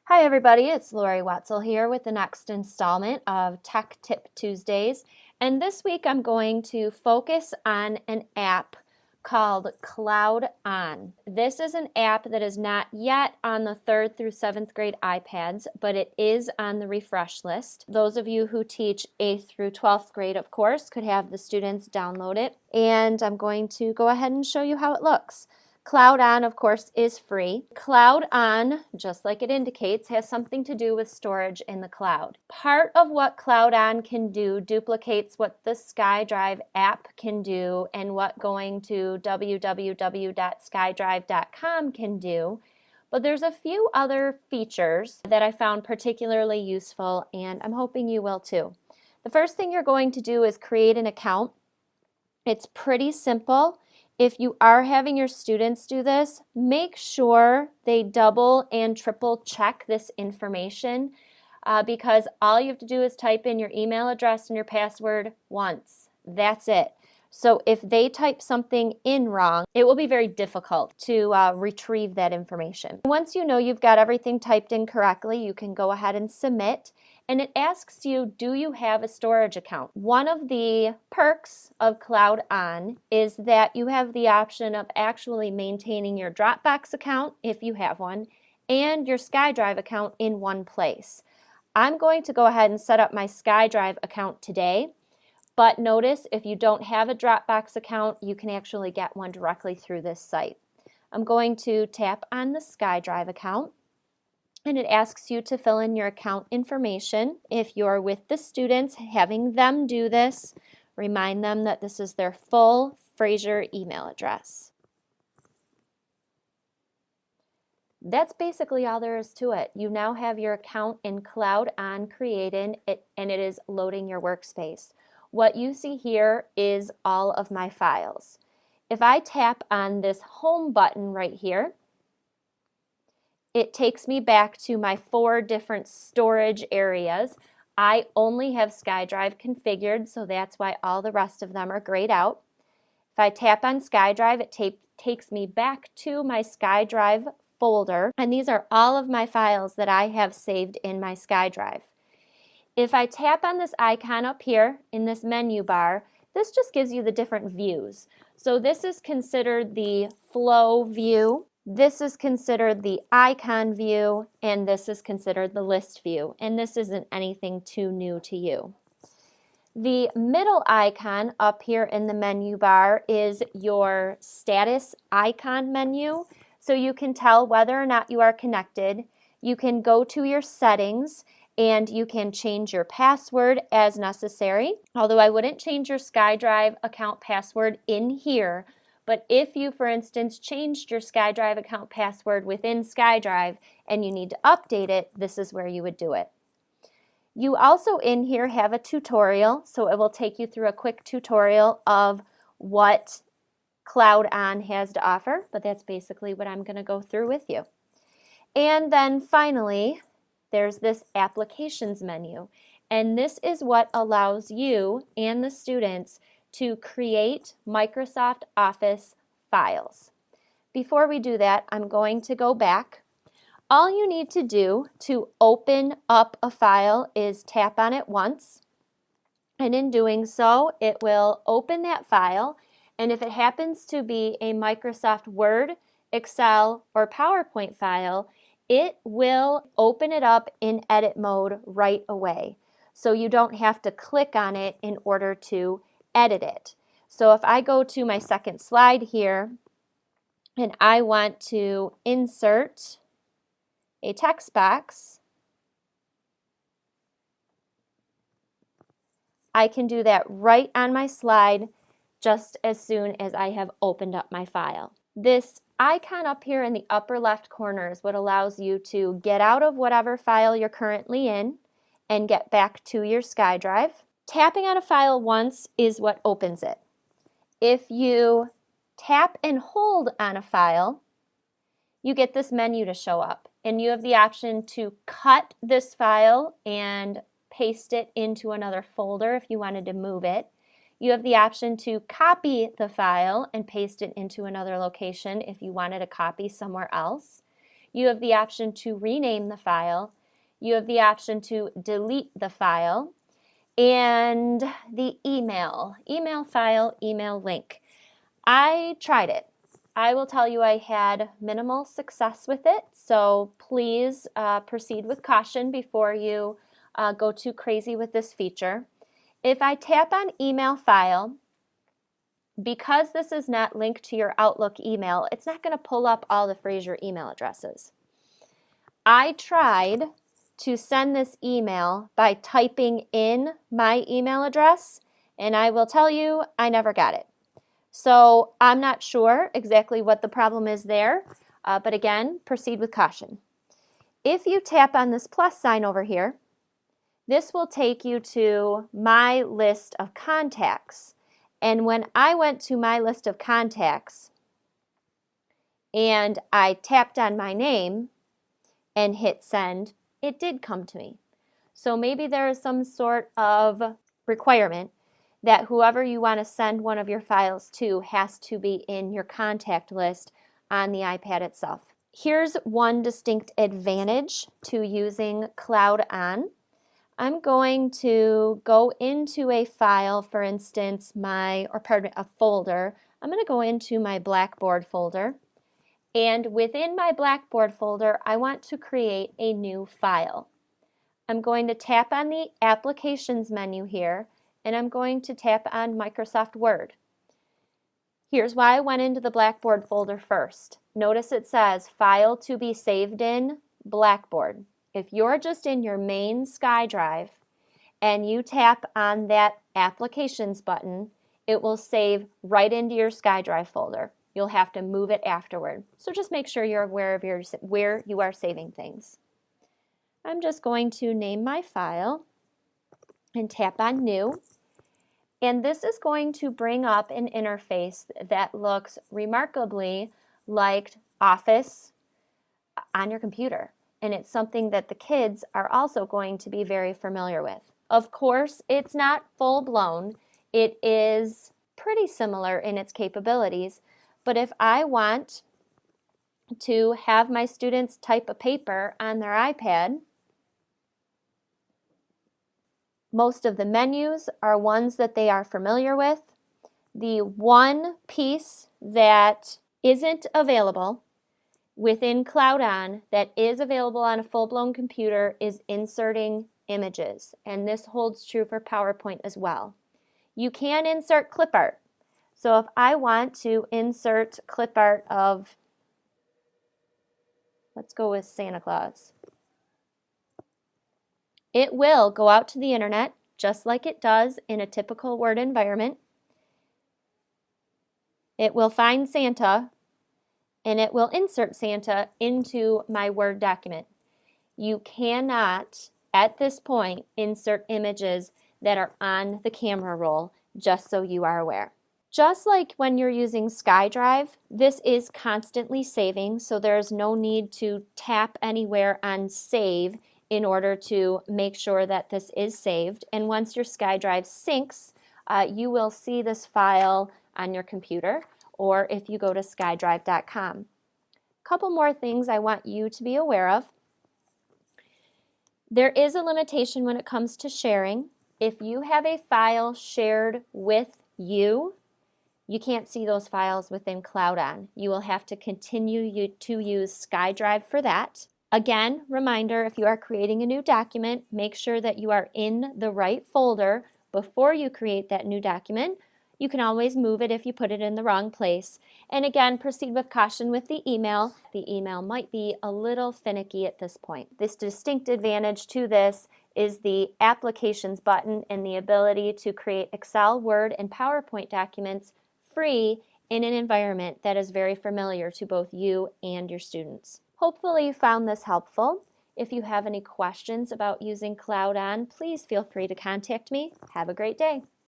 Hi everybody, it's Lori Wetzel here with the next installment of Tech Tip Tuesdays. And this week I'm going to focus on an app called CloudOn. This is an app that is not yet on the 3rd through 7th grade iPads, but it is on the refresh list. Those of you who teach 8th through 12th grade, of course, could have the students download it. And I'm going to go ahead and show you how it looks. CloudOn, of course, is free. CloudOn, just like it indicates, has something to do with storage in the cloud. Part of what CloudOn can do duplicates what the SkyDrive app can do and what going to www.skydrive.com can do. But there's a few other features that I found particularly useful, and I'm hoping you will too. The first thing you're going to do is create an account. It's pretty simple. If you are having your students do this, make sure they double and triple check this information because all you have to do is type in your email address and your password once. That's it. So if they type something in wrong, it will be very difficult to retrieve that information. Once you know you've got everything typed in correctly, you can go ahead and submit. And it asks you, do you have a storage account? One of the perks of CloudOn is that you have the option of actually maintaining your Dropbox account, if you have one, and your SkyDrive account in one place. I'm going to go ahead and set up my SkyDrive account today, but notice if you don't have a Dropbox account, you can actually get one directly through this site. I'm going to tap on the SkyDrive account. And it asks you to fill in your account information. If you're with the students, having them do this, remind them that this is their full Fraser email address. That's basically all there is to it. You now have your account in CloudOn created, and it is loading your workspace. What you see here is all of my files. If I tap on this home button right here, it takes me back to my 4 different storage areas. I only have SkyDrive configured, so that's why all the rest of them are grayed out. If I tap on SkyDrive, it takes me back to my SkyDrive folder, and these are all of my files that I have saved in my SkyDrive. If I tap on this icon up here in this menu bar, this just gives you the different views. So this is considered the flow view. This is considered the icon view, and this is considered the list view, and this isn't anything too new to you. The middle icon up here in the menu bar is your status icon menu, so you can tell whether or not you are connected. You can go to your settings, and you can change your password as necessary, although I wouldn't change your SkyDrive account password in here. But if you, for instance, changed your SkyDrive account password within SkyDrive and you need to update it, this is where you would do it. You also in here have a tutorial, so it will take you through a quick tutorial of what CloudOn has to offer, but that's basically what I'm going to go through with you. And then finally, there's this applications menu, and this is what allows you and the students to create Microsoft Office files. Before we do that, I'm going to go back. All you need to do to open up a file is tap on it once, and in doing so, it will open that file, and if it happens to be a Microsoft Word, Excel, or PowerPoint file, it will open it up in edit mode right away. So you don't have to click on it in order to edit it. So if I go to my second slide here and I want to insert a text box, I can do that right on my slide just as soon as I have opened up my file. This icon up here in the upper left corner is what allows you to get out of whatever file you're currently in and get back to your SkyDrive. Tapping on a file once is what opens it. If you tap and hold on a file, you get this menu to show up, and you have the option to cut this file and paste it into another folder if you wanted to move it. You have the option to copy the file and paste it into another location if you wanted a copy somewhere else. You have the option to rename the file. You have the option to delete the file. And the email file, email link. I tried it. I will tell you I had minimal success with it, so please proceed with caution before you go too crazy with this feature. If I tap on email file, because this is not linked to your Outlook email, it's not going to pull up all the Fraser email addresses. I tried to send this email by typing in my email address, and I will tell you I never got it. So I'm not sure exactly what the problem is there, but again, proceed with caution. If you tap on this plus sign over here, this will take you to my list of contacts. And when I went to my list of contacts and I tapped on my name and hit send, it did come to me. So maybe there is some sort of requirement that whoever you want to send one of your files to has to be in your contact list on the iPad itself. Here's one distinct advantage to using CloudOn. I'm going to go into a file, for instance, a folder. I'm going to go into my Blackboard folder. And within my Blackboard folder, I want to create a new file. I'm going to tap on the Applications menu here, and I'm going to tap on Microsoft Word. Here's why I went into the Blackboard folder first. Notice it says File to be saved in Blackboard. If you're just in your main SkyDrive and you tap on that Applications button, it will save right into your SkyDrive folder. You'll have to move it afterward. So just make sure you're aware of where you are saving things. I'm just going to name my file and tap on New. And this is going to bring up an interface that looks remarkably like Office on your computer. And it's something that the kids are also going to be very familiar with. Of course, it's not full-blown. It is pretty similar in its capabilities. But if I want to have my students type a paper on their iPad, most of the menus are ones that they are familiar with. The one piece that isn't available within CloudOn that is available on a full-blown computer is inserting images, and this holds true for PowerPoint as well. You can insert clip art. So if I want to insert clip art of, let's go with Santa Claus, it will go out to the internet just like it does in a typical Word environment. It will find Santa and it will insert Santa into my Word document. You cannot, at this point, insert images that are on the camera roll, just so you are aware. Just like when you're using SkyDrive, this is constantly saving, so there's no need to tap anywhere on Save in order to make sure that this is saved. And once your SkyDrive syncs, you will see this file on your computer, or if you go to skydrive.com. A couple more things I want you to be aware of. There is a limitation when it comes to sharing. If you have a file shared with you, you can't see those files within CloudOn. You will have to continue to use SkyDrive for that. Again, reminder, if you are creating a new document, make sure that you are in the right folder before you create that new document. You can always move it if you put it in the wrong place. And again, proceed with caution with the email. The email might be a little finicky at this point. This distinct advantage to this is the Applications button and the ability to create Excel, Word, and PowerPoint documents free in an environment that is very familiar to both you and your students. Hopefully you found this helpful. If you have any questions about using CloudOn, please feel free to contact me. Have a great day.